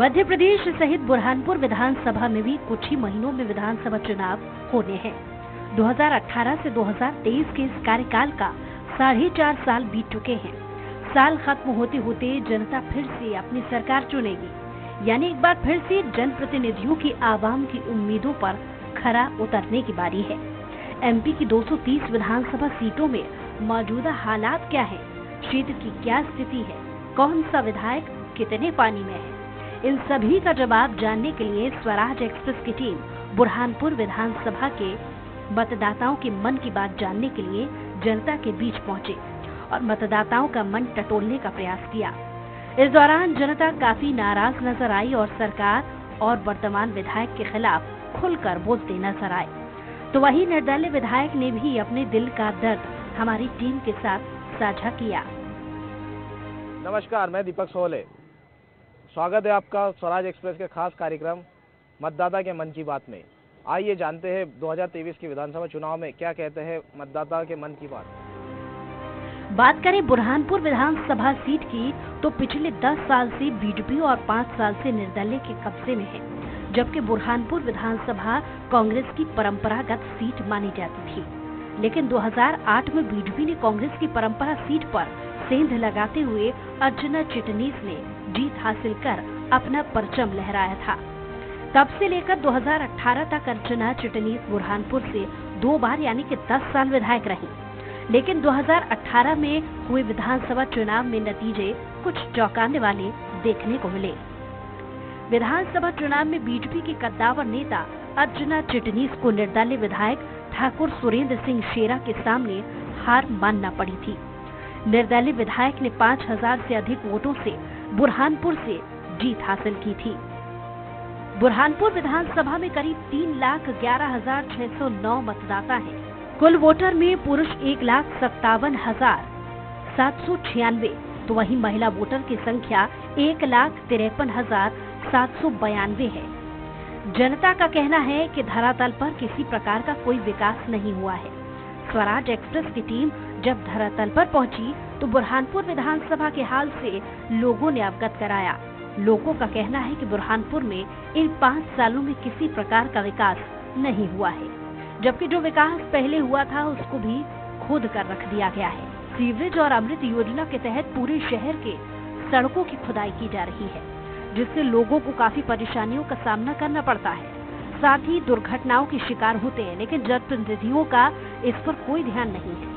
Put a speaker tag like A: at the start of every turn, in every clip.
A: मध्य प्रदेश सहित बुरहानपुर विधानसभा में भी कुछ ही महीनों में विधानसभा चुनाव होने हैं। 2018 से 2023 के इस कार्यकाल का 4.5 साल बीत चुके हैं। साल खत्म होते होते जनता फिर से अपनी सरकार चुनेगी, यानी एक बार फिर से जनप्रतिनिधियों की आवाम की उम्मीदों पर खरा उतरने की बारी है। एमपी की 230 विधानसभा सीटों में मौजूदा हालात क्या है, क्षेत्र की क्या स्थिति है, कौन सा विधायक कितने पानी में है, इन सभी का जवाब जानने के लिए स्वराज एक्सप्रेस की टीम बुरहानपुर विधानसभा के मतदाताओं के मन की बात जानने के लिए जनता के बीच पहुंचे और मतदाताओं का मन टटोलने का प्रयास किया। इस दौरान जनता काफी नाराज नजर आई और सरकार और वर्तमान विधायक के खिलाफ खुलकर बोलते नजर आए। तो वही निर्दलीय विधायक ने भी अपने दिल का दर्द हमारी टीम के साथ साझा किया।
B: नमस्कार, मैं दीपक सोले। स्वागत है आपका स्वराज एक्सप्रेस के खास कार्यक्रम मतदाता के मन की बात में। आइए जानते हैं 2023 के विधानसभा चुनाव में क्या कहते हैं मतदाता के मन की
A: बात करें बुरहानपुर विधानसभा सीट की तो पिछले 10 साल से बीजेपी और 5 साल से निर्दलीय के कब्जे में है, जबकि बुरहानपुर विधानसभा कांग्रेस की परंपरागत सीट मानी जाती थी। लेकिन 2008 में बीजेपी ने कांग्रेस की परंपरा सीट पर सेंध लगाते हुए अर्चना चिटनीस ने जीत हासिल कर अपना परचम लहराया था। तब से लेकर 2018 तक अर्चना चिटनीस बुरहानपुर से 2 बार यानी कि 10 साल विधायक रही। लेकिन 2018 में हुए विधानसभा चुनाव में नतीजे कुछ चौंकाने वाले देखने को मिले। विधानसभा चुनाव में बीजेपी के कद्दावर नेता अर्चना चिटनीस को निर्दलीय विधायक ठाकुर सुरेंद्र सिंह शेरा के सामने हार मानना पड़ी थी। निर्दलीय विधायक ने 5000 से अधिक वोटों से बुरहानपुर से जीत हासिल की थी। बुरहानपुर विधानसभा में करीब 3,11,609 मतदाता हैं। कुल वोटर में पुरुष 1,57,796, तो वहीं महिला वोटर की संख्या 1,53,792 है। जनता का कहना है कि धरातल पर किसी प्रकार का कोई विकास नहीं हुआ है। स्वराज एक्सप्रेस की टीम जब धरातल पर पहुंची तो बुरहानपुर विधानसभा के हाल से लोगों ने अवगत कराया। लोगों का कहना है कि बुरहानपुर में इन 5 सालों में किसी प्रकार का विकास नहीं हुआ है, जबकि जो विकास पहले हुआ था उसको भी खोद कर रख दिया गया है। सीवरेज और अमृत योजना के तहत पूरे शहर के सड़कों की खुदाई की जा रही है, जिससे लोगों को काफी परेशानियों का सामना करना पड़ता है। साथ ही दुर्घटनाओं के शिकार होते हैं, लेकिन जनप्रतिनिधियों का इस पर कोई ध्यान नहीं है।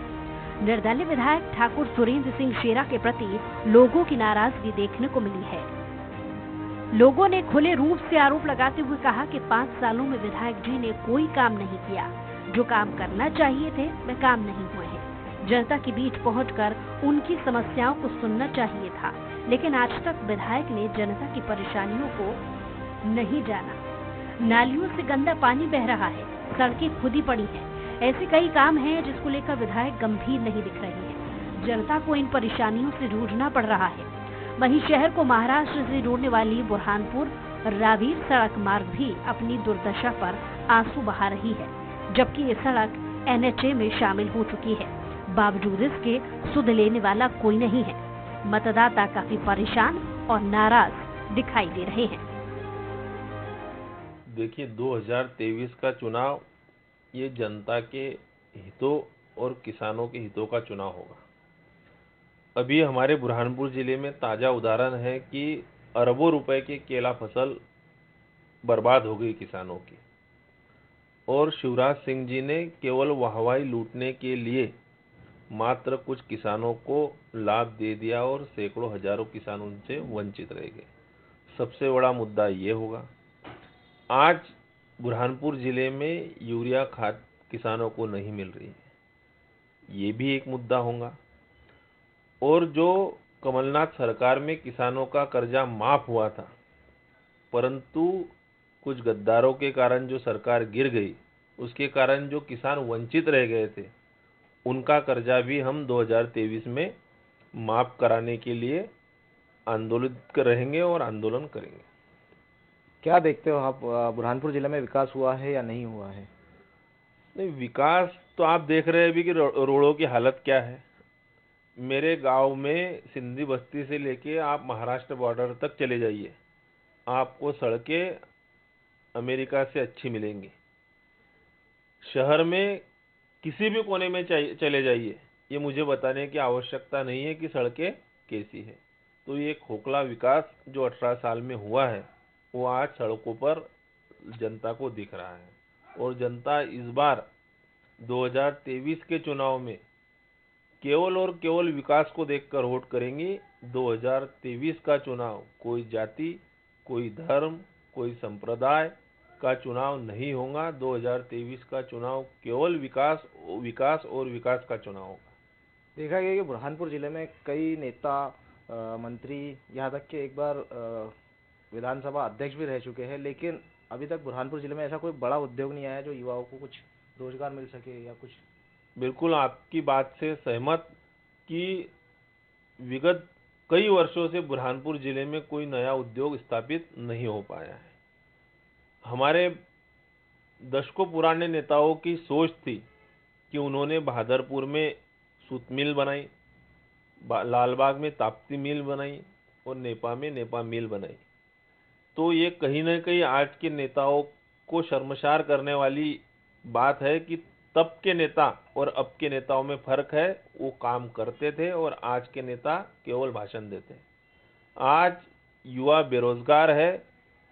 A: निर्दलीय विधायक ठाकुर सुरेंद्र सिंह शेरा के प्रति लोगों की नाराजगी देखने को मिली है। लोगों ने खुले रूप से आरोप लगाते हुए कहा कि 5 सालों में विधायक जी ने कोई काम नहीं किया, जो काम करना चाहिए थे वे काम नहीं हुए हैं। जनता के बीच पहुंचकर उनकी समस्याओं को सुनना चाहिए था, लेकिन आज तक विधायक ने जनता की परेशानियों को नहीं जाना। नालियों से गंदा पानी बह रहा है, सड़कें खुदी पड़ी हैं, ऐसे कई काम हैं जिसको लेकर विधायक गंभीर नहीं दिख रहे हैं। जनता को इन परेशानियों से जूझना पड़ रहा है। वहीं शहर को महाराष्ट्र से जोड़ने वाली बुरहानपुर रावीर सड़क मार्ग भी अपनी दुर्दशा पर आंसू बहा रही है, जबकि ये सड़क NHA में शामिल हो चुकी है। बावजूद इसके सुध लेने वाला कोई नहीं है। मतदाता काफी परेशान और नाराज दिखाई दे रहे हैं।
C: देखिए, 2023 का चुनाव ये जनता के हितों और किसानों के हितों का चुनाव होगा। अभी हमारे बुरहानपुर जिले में ताज़ा उदाहरण है कि अरबों रुपए की केला फसल बर्बाद हो गई किसानों की, और शिवराज सिंह जी ने केवल वाहवाही लूटने के लिए मात्र कुछ किसानों को लाभ दे दिया और सैकड़ों हजारों किसान उनसे वंचित रह गए। सबसे बड़ा मुद्दा ये होगा। आज बुरहानपुर जिले में यूरिया खाद किसानों को नहीं मिल रही है, ये भी एक मुद्दा होगा। और जो कमलनाथ सरकार में किसानों का कर्जा माफ हुआ था, परंतु कुछ गद्दारों के कारण जो सरकार गिर गई, उसके कारण जो किसान वंचित रह गए थे, उनका कर्जा भी हम 2023 में माफ कराने के लिए आंदोलित रहेंगे और आंदोलन करेंगे।
B: क्या देखते हो आप, बुरहानपुर जिले में विकास हुआ है या नहीं हुआ है?
C: नहीं, विकास तो आप देख रहे हैं अभी कि रोडों की हालत क्या है। मेरे गांव में सिंधी बस्ती से लेके आप महाराष्ट्र बॉर्डर तक चले जाइए, आपको सड़कें अमेरिका से अच्छी मिलेंगी। शहर में किसी भी कोने में चले जाइए, ये मुझे बताने की आवश्यकता नहीं है कि सड़कें कैसी है। तो ये खोखला विकास जो 18 साल में हुआ है वो आज सड़कों पर जनता को दिख रहा है। और जनता इस बार 2023 के चुनाव में केवल और केवल विकास को देखकर वोट करेंगी। 2023 का चुनाव कोई जाति, कोई धर्म, कोई संप्रदाय का चुनाव नहीं होगा। 2023 का चुनाव केवल विकास और विकास का चुनाव होगा।
B: देखा गया कि बुरहानपुर जिले में कई नेता, मंत्री, यहाँ तक कि एक बार विधानसभा अध्यक्ष भी रह चुके हैं, लेकिन अभी तक बुरहानपुर जिले में ऐसा कोई बड़ा उद्योग नहीं आया जो युवाओं को कुछ रोजगार मिल सके या कुछ।
C: बिल्कुल आपकी बात से सहमत कि विगत कई वर्षों से बुरहानपुर जिले में कोई नया उद्योग स्थापित नहीं हो पाया है। हमारे दशकों पुराने नेताओं की सोच थी कि उन्होंने बहादुरपुर में सूत मिल बनाई, लालबाग में ताप्ती मिल बनाई और नेपा में नेपा मिल बनाई। तो ये कहीं ना कहीं आज के नेताओं को शर्मसार करने वाली बात है कि तब के नेता और अब के नेताओं में फर्क है। वो काम करते थे और आज के नेता केवल भाषण देते हैं। आज युवा बेरोजगार है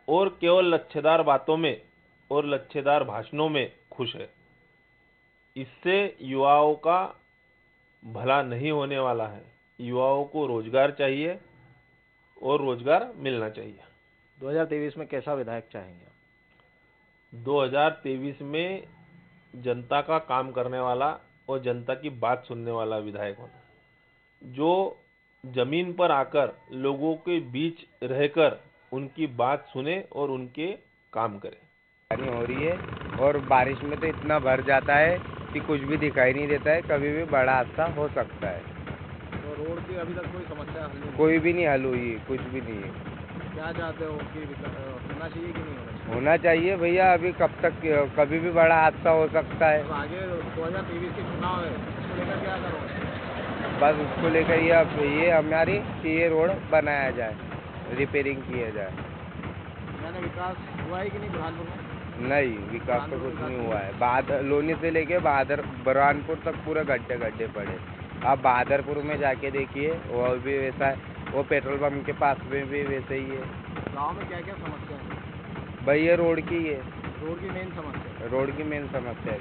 C: और केवल लच्छेदार बातों में और लच्छेदार भाषणों में खुश है। इससे युवाओं का भला नहीं होने वाला है। युवाओं को रोजगार चाहिए और रोजगार मिलना चाहिए।
B: 2023 में कैसा विधायक चाहेंगे?
C: 2023 में जनता का काम करने वाला और जनता की बात सुनने वाला विधायक होना, जो जमीन पर आकर लोगों के बीच रहकर उनकी बात सुने और उनके काम करे।
D: पानी हो रही है और बारिश में तो इतना भर जाता है कि कुछ भी दिखाई नहीं देता है, कभी भी बड़ा हादसा हो सकता है।
B: तो रोड की अभी तक कोई समस्या हल नहीं?
D: कोई भी नहीं हल हुई, कुछ भी नहीं है।
B: क्या चाहते हो कि होना चाहिए कि नहीं होना चाहिए?
D: होना चाहिए भैया, अभी कब तक, कभी भी बड़ा हादसा हो सकता है।
B: तो आगे 2023 के चुनाव है, उसको लेकर क्या करोगे?
D: बस उसको लेकर ये हमारी कि ये रोड बनाया जाए, रिपेयरिंग किया जाए।
B: मैंने विकास हुआ है कि नहीं बुरहानपुर में?
D: नहीं, विकास तो कुछ नहीं हुआ है। लोनी से लेके बुरहानपुर तक पूरे गड्ढे गड्ढे पड़े। आप बहादुरपुर में जाके देखिए, वो भी वैसा है। वो पेट्रोल पंप के पास में भी वैसे ही है।
B: गांव में क्या क्या समस्या है?
D: भाई ये रोड की है,
B: रोड की मेन समस्या।
D: रोड की मेन समस्या है।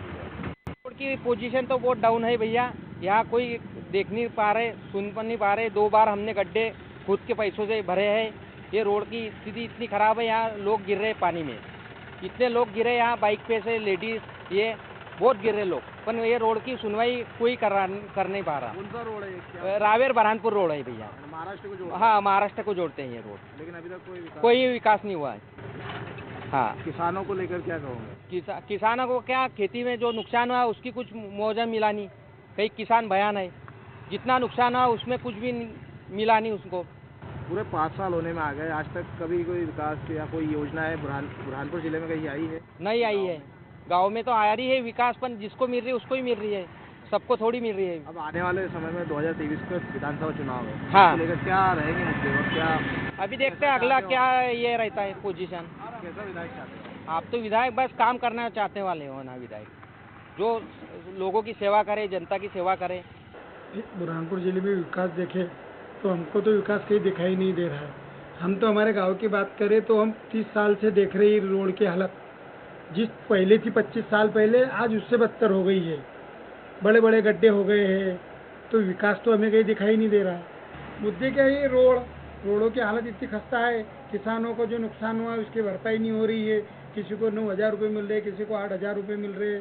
E: रोड की पोजीशन तो बहुत डाउन है भैया। यहाँ कोई देख नहीं पा रहे, सुन नहीं पा रहे। 2 बार हमने गड्ढे खुद के पैसों से भरे हैं। ये रोड की स्थिति इतनी खराब है, यहाँ लोग गिर रहे पानी में। इतने लोग गिरे यहाँ बाइक पे से, लेडीज, ये बहुत गिर रहे लोग। पर ये रोड की सुनवाई कोई कर नहीं पा रहा।
B: कौन सा रोड है क्या?
E: रावेर बुरहानपुर रोड है भैया।
B: महाराष्ट्र को जोड़?
E: हाँ, महाराष्ट्र को जोड़ते हैं ये रोड।
B: लेकिन अभी तक
E: कोई विकास नहीं हुआ है। हाँ,
B: किसानों को लेकर क्या कहोगे?
E: किसानों को क्या, खेती में जो नुकसान हुआ उसकी कुछ मुआवजा मिला नहीं। कई किसान बयान है, जितना नुकसान हुआ उसमें कुछ भी मिला नहीं उसको।
B: पूरे 5 साल होने में आ गए, आज तक कभी कोई विकास या कोई योजना है बुरहानपुर जिले में कहीं आई है?
E: नहीं आई है। गांव में तो आ रही है विकास, पर जिसको मिल रही है उसको ही मिल रही है, सबको थोड़ी मिल रही है।
B: अब आने वाले समय में 2023 का विधानसभा चुनाव है,
E: हाँ,
B: लेकर क्या रहेंगे मुद्दे और क्या
E: अभी देखते हैं अगला क्या ये रहता है पोजीशन।
B: कैसा विधायक चाहते हैं?
E: आप तो विधायक बस काम करना चाहते वाले हो ना, विधायक जो लोगों की सेवा करे, जनता की सेवा करे।
F: बुरहानपुर जिले में विकास देखे तो हमको तो विकास कहीं दिखाई नहीं दे रहा है। हम तो हमारे गांव की बात करें तो हम 30 साल से देख रहे हैं रोड की हालत, जिस पहले थी 25 साल पहले, आज उससे बदतर हो गई है। बड़े बड़े गड्ढे हो गए हैं, तो विकास तो हमें कहीं दिखाई नहीं दे रहा। मुद्दे क्या है? रोडों की हालत इतनी खस्ता है, किसानों को जो नुकसान हुआ है उसकी भरपाई नहीं हो रही है। किसी को 9,000 रुपये मिल रहे, किसी को 8,000 रुपये मिल रहे।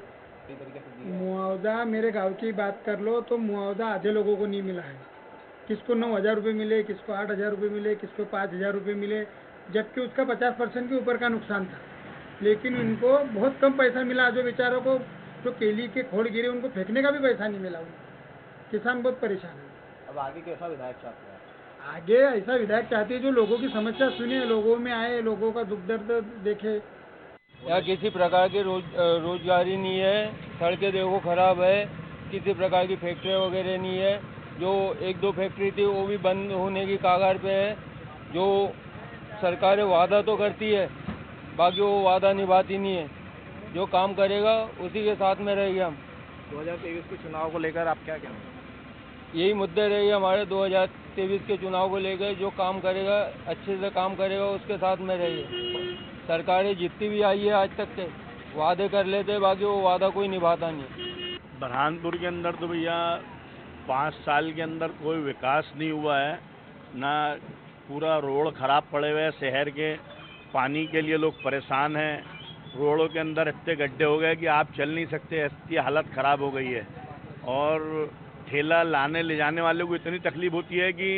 F: मुआवजा, मेरे गाँव की बात कर लो तो मुआवजा आधे लोगों को नहीं मिला है। किसको 9,000 रुपये मिले, किसको 8,000 रुपये मिले, किसको 5,000 रुपये मिले, जबकि उसका 50% के ऊपर का नुकसान था। लेकिन इनको बहुत कम पैसा मिला। जो बेचारों को जो केली के खोड़ गिरे उनको फेंकने का भी पैसा नहीं मिला। किसान बहुत परेशान है।
B: अब आगे कैसा विधायक चाहते हैं?
F: आगे ऐसा विधायक चाहते हैं जो लोगों की समस्या सुने, लोगों में आए, लोगों का दुख दर्द देखे।
G: यहाँ किसी प्रकार की रोजगारी नहीं है। सड़कें देखो खराब है, किसी प्रकार की फैक्ट्री वगैरह नहीं है। जो 1-2 फैक्ट्री थी वो भी बंद होने की कगार पे है। जो सरकारें वादा तो करती है, बाकी वो वादा निभाती नहीं है। जो काम करेगा उसी के साथ में रहेंगे हम।
B: 2023 के चुनाव को लेकर आप क्या कहेंगे?
G: यही मुद्दे रहेंगे हमारे 2023 के चुनाव को लेकर। जो काम करेगा, अच्छे से काम करेगा, उसके साथ में रहेंगे। सरकारें जितनी भी आई है आज तक के वादे कर लेते हैं, बाकी वो वादा कोई निभाता नहीं।
H: बुरहानपुर के अंदर तो भैया 5 साल के अंदर कोई विकास नहीं हुआ है ना। पूरा रोड खराब पड़े हुए हैं शहर के, पानी के लिए लोग परेशान हैं। रोडों के अंदर इतने गड्ढे हो गए कि आप चल नहीं सकते, इतनी हालत ख़राब हो गई है। और ठेला लाने ले जाने वाले को इतनी तकलीफ होती है कि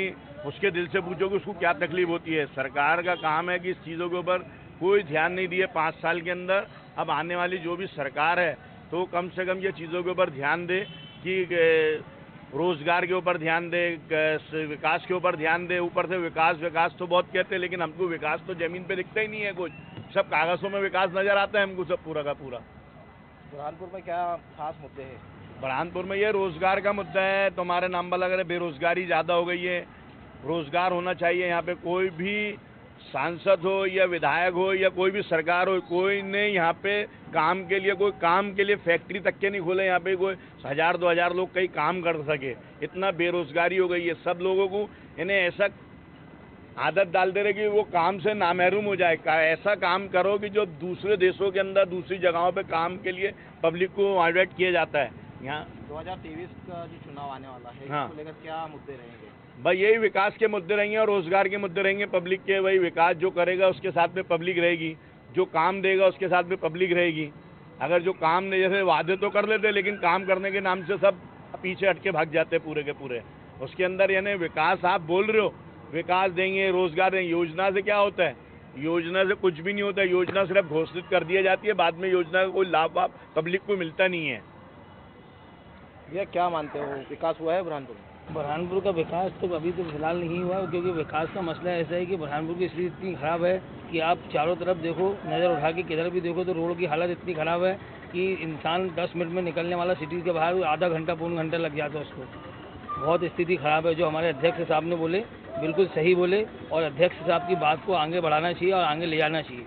H: उसके दिल से पूछो कि उसको क्या तकलीफ होती है। सरकार का काम है कि इस चीज़ों के ऊपर कोई ध्यान नहीं दिए 5 साल के अंदर। अब आने वाली जो भी सरकार है तो कम से कम ये चीज़ों के ऊपर ध्यान दे कि रोज़गार के ऊपर ध्यान दे, विकास के ऊपर ध्यान दे। ऊपर से विकास तो बहुत कहते हैं, लेकिन हमको विकास तो ज़मीन पे दिखता ही नहीं है कुछ। सब कागज़ों में विकास नज़र आता है हमको, सब पूरा का पूरा।
B: बुरहानपुर में क्या खास मुद्दे हैं?
H: बुरहानपुर में ये रोज़गार का मुद्दा है। तो हमारे नाम पर लग रहा है बेरोज़गारी ज़्यादा हो गई है। रोज़गार होना चाहिए। यहाँ पे कोई भी सांसद हो या विधायक हो या कोई भी सरकार हो, कोई ने यहाँ पे काम के लिए फैक्ट्री तक के नहीं खोले। यहाँ पे कोई 1000-2000 लोग कहीं काम कर सके। इतना बेरोज़गारी हो गई है। सब लोगों को इन्हें ऐसा आदत डाल दे रहे कि वो काम से नामहरूम हो जाए। ऐसा काम करो कि जो दूसरे देशों के अंदर, दूसरी जगहों पे काम के लिए पब्लिक को इन्वाइट किया जाता है। यहाँ
B: 2023 का जो चुनाव आने वाला है,
H: हाँ,
B: इसको लेकर क्या मुद्दे रहेंगे?
H: भाई यही विकास के मुद्दे रहेंगे और रोज़गार के मुद्दे रहेंगे पब्लिक के। वही विकास जो करेगा उसके साथ में पब्लिक रहेगी, जो काम देगा उसके साथ में पब्लिक रहेगी। अगर जो काम नहीं, जैसे वादे तो कर लेते लेकिन काम करने के नाम से सब पीछे हट के भाग जाते पूरे के पूरे। उसके अंदर यानी विकास आप बोल रहे हो, विकास देंगे, रोज़गार देंगे, योजना से क्या होता है? योजना से कुछ भी नहीं होता है। योजना सिर्फ घोषित कर दिया जाती है, बाद में योजना का कोई लाभ पब्लिक को मिलता नहीं है।
B: ये क्या मानते हो, विकास हुआ है बुरहानपुर में?
I: बुरहानपुर का विकास तो अभी तो फिलहाल नहीं हुआ, क्योंकि विकास का मसला ऐसा है कि बुरहानपुर की स्थिति इतनी ख़राब है कि आप चारों तरफ देखो, नज़र उठा के किधर भी देखो तो रोड की हालत इतनी ख़राब है कि इंसान 10 मिनट में निकलने वाला सिटी के बाहर आधा घंटा पौन घंटा लग जाता है उसको। बहुत स्थिति ख़राब है। जो हमारे अध्यक्ष साहब ने बोले बिल्कुल सही बोले, और अध्यक्ष साहब की बात को आगे बढ़ाना चाहिए और आगे ले जाना चाहिए।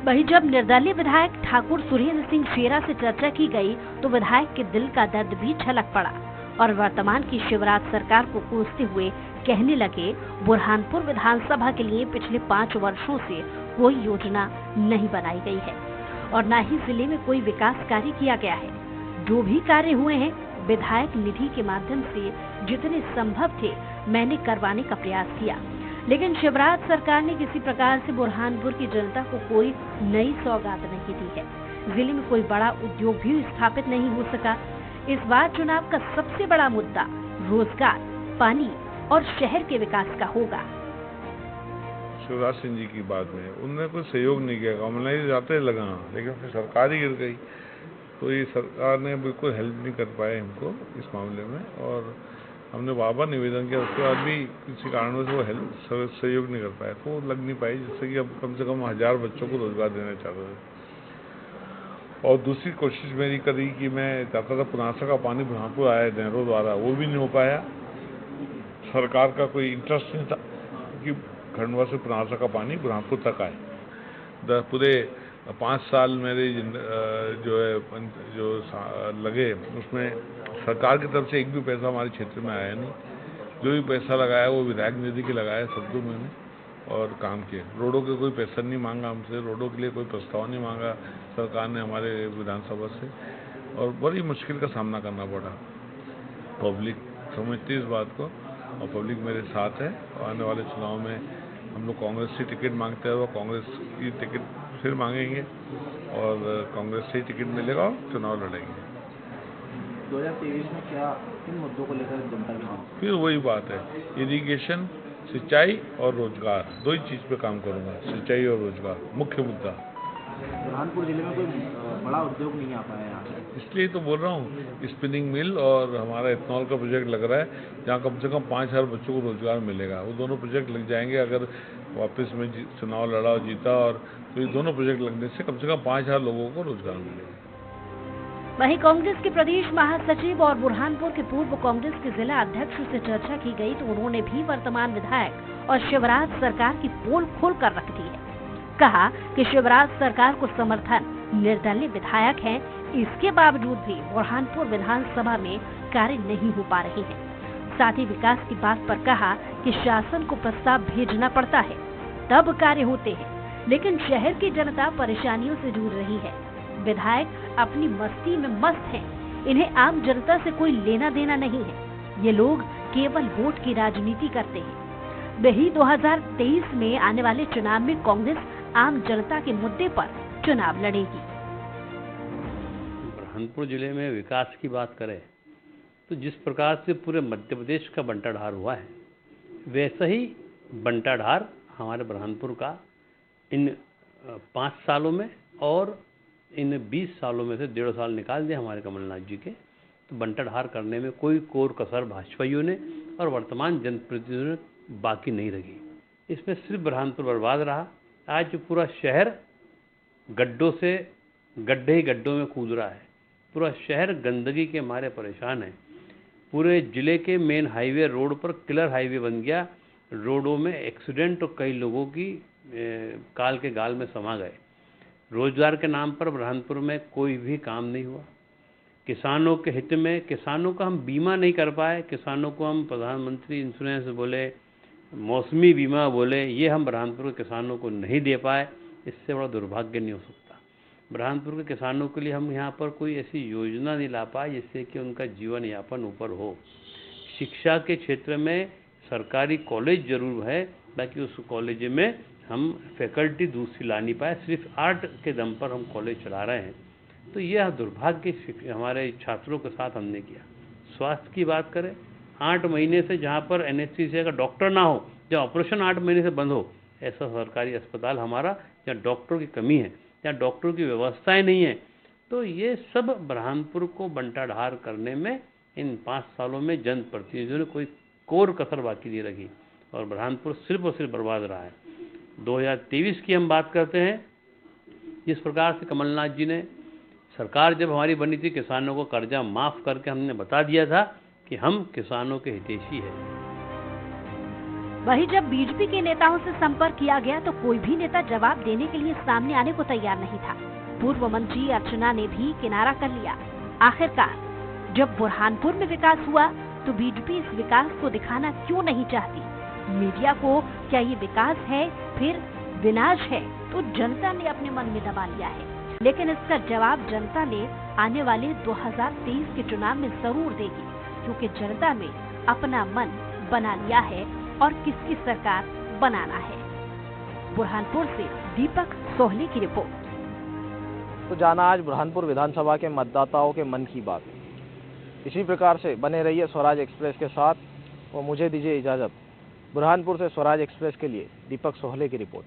A: वहीं जब निर्दलीय विधायक ठाकुर सुरेंद्र सिंह शेरा से चर्चा की गई तो विधायक के दिल का दर्द भी छलक पड़ा और वर्तमान की शिवराज सरकार को कोसते हुए कहने लगे, बुरहानपुर विधानसभा के लिए पिछले 5 वर्षों से कोई योजना नहीं बनाई गई है और न ही जिले में कोई विकास कार्य किया गया है। जो भी कार्य हुए हैं विधायक निधि के माध्यम से जितने संभव थे मैंने करवाने का प्रयास किया, लेकिन शिवराज सरकार ने किसी प्रकार से बुरहानपुर की जनता को कोई नई सौगात नहीं दी है। जिले में कोई बड़ा उद्योग भी स्थापित नहीं हो सका। इस बार चुनाव का सबसे बड़ा मुद्दा रोजगार, पानी और शहर के विकास का होगा।
J: शिवराज सिंह जी की बात में उन्होंने कोई सहयोग नहीं किया, कमलाई जाते लगा, लेकिन फिर सरकार ही गिर गई। तो ये सरकार ने बिल्कुल हेल्प नहीं कर पाए हमको इस मामले में, और हमने बार-बार निवेदन किया, उसके बाद भी किसी कारणों से वो हेल्प सहयोग नहीं कर पाए, तो लग नहीं पाई, जिससे कि अब कम से कम 1000 बच्चों को रोजगार देना चाहते थे। और दूसरी कोशिश मेरी करी कि मैं चाहता था पुनासा का पानी बुरहानपुर आया नहरों द्वारा, वो भी नहीं हो पाया। सरकार का कोई इंटरेस्ट नहीं था कि खंडवा से पुनासा का पानी बुरहानपुर तक आए। पूरे 5 साल मेरे जो लगे उसमें सरकार की तरफ से एक भी पैसा हमारे क्षेत्र में आया नहीं। जो भी पैसा लगाया वो विधायक निधि के लगाया सबको मैंने, और काम किए। रोडों के कोई पैसा नहीं मांगा हमसे, रोडों के लिए कोई प्रस्ताव नहीं मांगा सरकार ने हमारे विधानसभा से, और बड़ी मुश्किल का सामना करना पड़ा। पब्लिक समझती है इस बात को और पब्लिक मेरे साथ है। आने वाले चुनाव में हम लोग कांग्रेस से टिकट मांगते हैं, वो कांग्रेस की टिकट फिर मांगेंगे और कांग्रेस से ही टिकट मिलेगा और चुनाव लड़ेंगे।
B: 2023 में क्या किन मुद्दों को लेकर जनता की मांग?
J: फिर वही बात है, इरिगेशन, सिंचाई और रोजगार, दो ही चीज़ पे काम करूँगा, सिंचाई और रोजगार मुख्य मुद्दा।
B: बुरहानपुर जिले में कोई बड़ा उद्योग नहीं आ पाया यहाँ से।
J: इसलिए तो बोल रहा हूँ, स्पिनिंग मिल और हमारा इथेनॉल का प्रोजेक्ट लग रहा है, जहाँ कम से कम 5000 बच्चों को रोजगार मिलेगा। वो दोनों प्रोजेक्ट लग जाएंगे अगर वापस में चुनाव लड़ा और जीता, और तो ये दोनों प्रोजेक्ट लगने से कम 5000 लोगों को रोजगार मिलेगा।
A: वहीं कांग्रेस के प्रदेश महासचिव और बुरहानपुर के पूर्व कांग्रेस के जिला अध्यक्ष से चर्चा की गई तो उन्होंने भी वर्तमान विधायक और शिवराज सरकार की पोल खोल कर रख दी है। कहा कि शिवराज सरकार को समर्थन निर्दलीय विधायक हैं, इसके बावजूद भी बुरहानपुर विधानसभा में कार्य नहीं हो पा रहे हैं। साथ ही विकास की बात पर कहा कि शासन को प्रस्ताव भेजना पड़ता है तब कार्य होते हैं, लेकिन शहर की जनता परेशानियों से जूझ रही है। विधायक अपनी मस्ती में मस्त हैं, इन्हें आम जनता से कोई लेना देना नहीं है। ये लोग केवल वोट की राजनीति करते हैं। वही 2023 में आने वाले चुनाव में कांग्रेस आम जनता के मुद्दे पर चुनाव लड़ेगी।
K: बुरहानपुर जिले में विकास की बात करें तो जिस प्रकार से पूरे मध्य प्रदेश का बंटाढार हुआ है, वैसा ही बंटाढार हमारे बुरहानपुर का इन 5 सालों में और इन 20 सालों में से 1.5 साल निकाल दिए हमारे कमलनाथ जी के, तो बंटाढार करने में कोई कोर कसर भाजपाइयों ने और वर्तमान जनप्रतिनिधियों ने बाकी नहीं रखी। इसमें सिर्फ बुरहानपुर बर्बाद रहा। आज पूरा शहर गड्ढों से गड्ढे ही गड्ढों में कूद रहा है। पूरा शहर गंदगी के मारे परेशान है। पूरे जिले के मेन हाईवे रोड पर किलर हाईवे बन गया। रोडों में एक्सीडेंट और कई लोगों की काल के गाल में समा गए। रोजगार के नाम पर बुरहानपुर में कोई भी काम नहीं हुआ। किसानों के हित में किसानों का हम बीमा नहीं कर पाए। किसानों को हम प्रधानमंत्री इंश्योरेंस बोले, मौसमी बीमा बोले, ये हम बुरहानपुर के किसानों को नहीं दे पाए। इससे बड़ा दुर्भाग्य नहीं हो सकता। बुरहानपुर के किसानों के लिए हम यहाँ पर कोई ऐसी योजना नहीं ला पाए जिससे कि उनका जीवन यापन ऊपर हो। शिक्षा के क्षेत्र में सरकारी कॉलेज जरूर है, बाकी उस कॉलेज में हम फैकल्टी दूसरी ला नहीं पाए। सिर्फ आर्ट के दम पर हम कॉलेज चला रहे हैं। तो यह दुर्भाग्य हमारे छात्रों के साथ हमने किया। स्वास्थ्य की बात करें, 8 महीने से जहाँ पर एनेस्थीसिया का डॉक्टर ना हो, जहाँ ऑपरेशन 8 महीने से बंद हो, ऐसा सरकारी अस्पताल हमारा जहाँ डॉक्टरों की कमी है, जहाँ डॉक्टरों की व्यवस्थाएं नहीं है। तो ये सब बुरहानपुर को बंटाढार करने में इन 5 सालों में जनप्रतिनिधियों ने कोई कोर कसर बाकी नहीं रखी और बुरहानपुर सिर्फ और सिर्फ बर्बाद रहा है। 2023 की हम बात करते हैं, जिस प्रकार से कमलनाथ जी ने सरकार जब हमारी बनी थी, किसानों को कर्जा माफ करके हमने बता दिया था कि हम किसानों के हितैषी हैं।
A: वहीं जब बीजेपी के नेताओं से संपर्क किया गया तो कोई भी नेता जवाब देने के लिए सामने आने को तैयार नहीं था। पूर्व मंत्री अर्चना ने भी किनारा कर लिया। आखिरकार जब बुरहानपुर में विकास हुआ तो बीजेपी इस विकास को दिखाना क्यों नहीं चाहती? मीडिया को क्या ये विकास है फिर विनाश है? तो जनता ने अपने मन में दबा लिया है, लेकिन इसका जवाब जनता ने आने वाले 2023 के चुनाव में जरूर देगी, क्योंकि जनता ने अपना मन बना लिया है और किसकी सरकार बनाना है। बुरहानपुर से दीपक सोहले की रिपोर्ट।
B: तो जाना आज बुरहानपुर विधानसभा के मतदाताओं के मन की बात। इसी प्रकार से बने रहिए स्वराज एक्सप्रेस के साथ और मुझे दीजिए इजाज़त। बुरहानपुर से स्वराज एक्सप्रेस के लिए दीपक सोहले की रिपोर्ट।